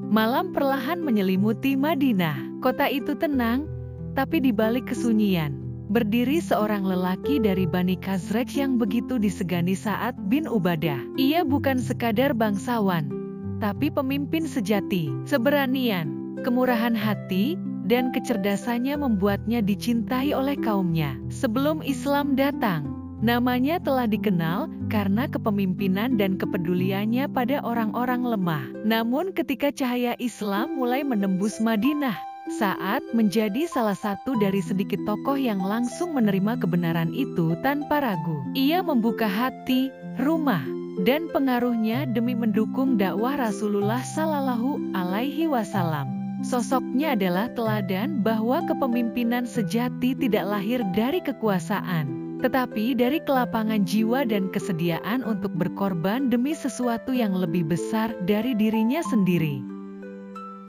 Malam perlahan menyelimuti Madinah. Kota itu tenang, tapi di balik kesunyian, berdiri seorang lelaki dari Bani Khazraj yang begitu disegani Sa'ad bin Ubadah. Ia bukan sekadar bangsawan, tapi pemimpin sejati. Keberanian, kemurahan hati, dan kecerdasannya membuatnya dicintai oleh kaumnya. Sebelum Islam datang, namanya telah dikenal karena kepemimpinan dan kepeduliannya pada orang-orang lemah. Namun ketika cahaya Islam mulai menembus Madinah, Sa'ad menjadi salah satu dari sedikit tokoh yang langsung menerima kebenaran itu tanpa ragu. Ia membuka hati, rumah, dan pengaruhnya demi mendukung dakwah Rasulullah Shallallahu Alaihi Wasallam. Sosoknya adalah teladan bahwa kepemimpinan sejati tidak lahir dari kekuasaan, tetapi dari kelapangan jiwa dan kesediaan untuk berkorban demi sesuatu yang lebih besar dari dirinya sendiri.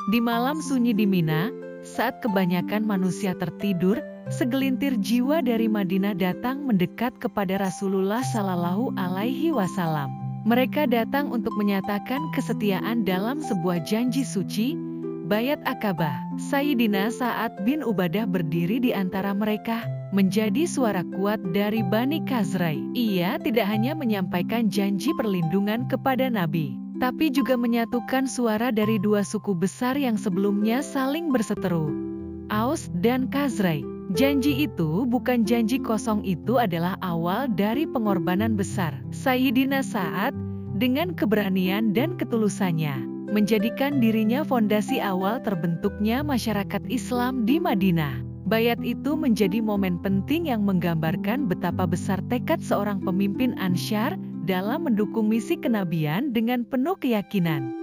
Di malam sunyi di Mina, saat kebanyakan manusia tertidur, segelintir jiwa dari Madinah datang mendekat kepada Rasulullah Shallallahu Alaihi Wasallam. Mereka datang untuk menyatakan kesetiaan dalam sebuah janji suci, Bayat Akabah. Sayyidina Sa'ad bin Ubadah berdiri di antara mereka, menjadi suara kuat dari Bani Khazraj. Ia tidak hanya menyampaikan janji perlindungan kepada Nabi, tapi juga menyatukan suara dari dua suku besar yang sebelumnya saling berseteru, Aus dan Khazraj. Janji itu bukan janji kosong, itu adalah awal dari pengorbanan besar. Sayyidina Sa'ad, dengan keberanian dan ketulusannya, menjadikan dirinya fondasi awal terbentuknya masyarakat Islam di Madinah. Bayat itu menjadi momen penting yang menggambarkan betapa besar tekad seorang pemimpin Ansyar dalam mendukung misi kenabian dengan penuh keyakinan.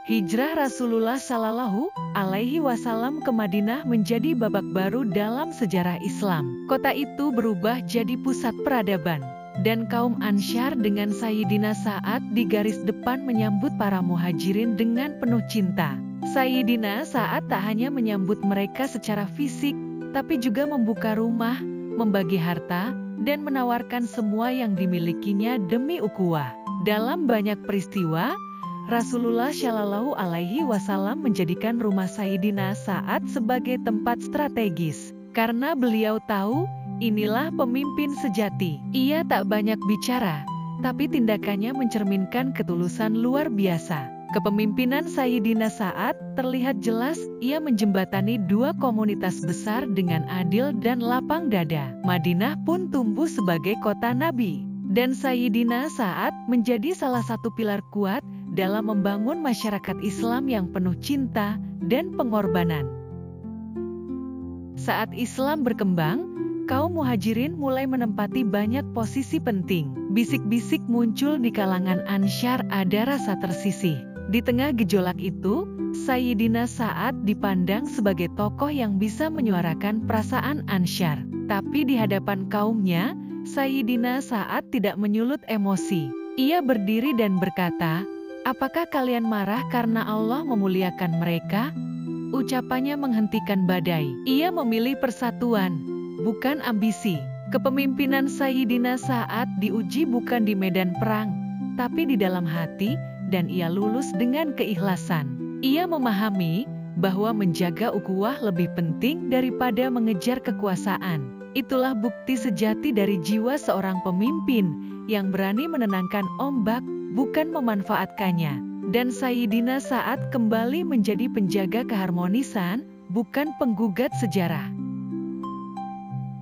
Hijrah Rasulullah Shallallahu Alaihi Wasallam ke Madinah menjadi babak baru dalam sejarah Islam. Kota itu berubah jadi pusat peradaban, dan kaum Ansyar dengan Sayyidina Sa'ad di garis depan menyambut para muhajirin dengan penuh cinta. Sayyidina Sa'ad tak hanya menyambut mereka secara fisik, tapi juga membuka rumah, membagi harta, dan menawarkan semua yang dimilikinya demi ukhuwah. Dalam banyak peristiwa, Rasulullah Shallallahu Alaihi Wasallam menjadikan rumah Sayyidina Sa'ad sebagai tempat strategis, karena beliau tahu inilah pemimpin sejati. Ia tak banyak bicara, tapi tindakannya mencerminkan ketulusan luar biasa. Kepemimpinan Sayyidina Sa'ad terlihat jelas. Ia menjembatani dua komunitas besar dengan adil dan lapang dada. Madinah pun tumbuh sebagai kota Nabi, dan Sayyidina Sa'ad menjadi salah satu pilar kuat dalam membangun masyarakat Islam yang penuh cinta dan pengorbanan. Saat Islam berkembang, kaum muhajirin mulai menempati banyak posisi penting. Bisik-bisik muncul di kalangan Ansyar, ada rasa tersisih. Di tengah gejolak itu, Sayyidina Sa'ad dipandang sebagai tokoh yang bisa menyuarakan perasaan Ansyar. Tapi di hadapan kaumnya, Sayyidina Sa'ad tidak menyulut emosi. Ia berdiri dan berkata, "Apakah kalian marah karena Allah memuliakan mereka?" Ucapannya menghentikan badai. Ia memilih persatuan, bukan ambisi. Kepemimpinan Sayyidina Sa'ad diuji bukan di medan perang, tapi di dalam hati, dan ia lulus dengan keikhlasan. Ia memahami bahwa menjaga ukhuwah lebih penting daripada mengejar kekuasaan. Itulah bukti sejati dari jiwa seorang pemimpin yang berani menenangkan ombak, bukan memanfaatkannya. Dan Sayyidina Sa'ad kembali menjadi penjaga keharmonisan, bukan penggugat sejarah.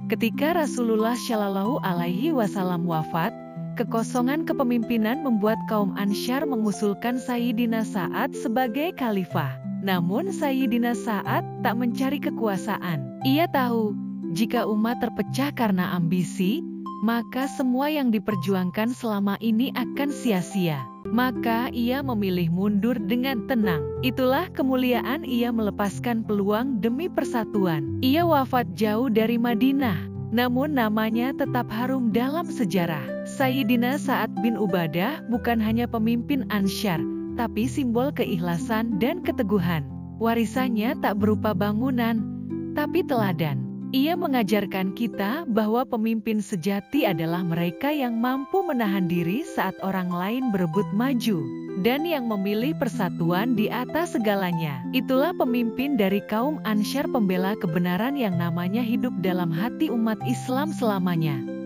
Ketika Rasulullah Shallallahu Alaihi Wasallam wafat, kekosongan kepemimpinan membuat kaum Ansyar mengusulkan Sayyidina Sa'ad sebagai khalifah. Namun Sayyidina Sa'ad tak mencari kekuasaan. Ia tahu, jika umat terpecah karena ambisi, maka semua yang diperjuangkan selama ini akan sia-sia. Maka ia memilih mundur dengan tenang. Itulah kemuliaan ia melepaskan peluang demi persatuan. Ia wafat jauh dari Madinah, namun namanya tetap harum dalam sejarah. Sayyidina Sa'ad bin Ubadah bukan hanya pemimpin Ansyar, tapi simbol keikhlasan dan keteguhan. Warisannya tak berupa bangunan, tapi teladan. Ia mengajarkan kita bahwa pemimpin sejati adalah mereka yang mampu menahan diri saat orang lain berebut maju. dan yang memilih persatuan di atas segalanya. Itulah pemimpin dari kaum Ansyar, pembela kebenaran yang namanya hidup dalam hati umat Islam selamanya.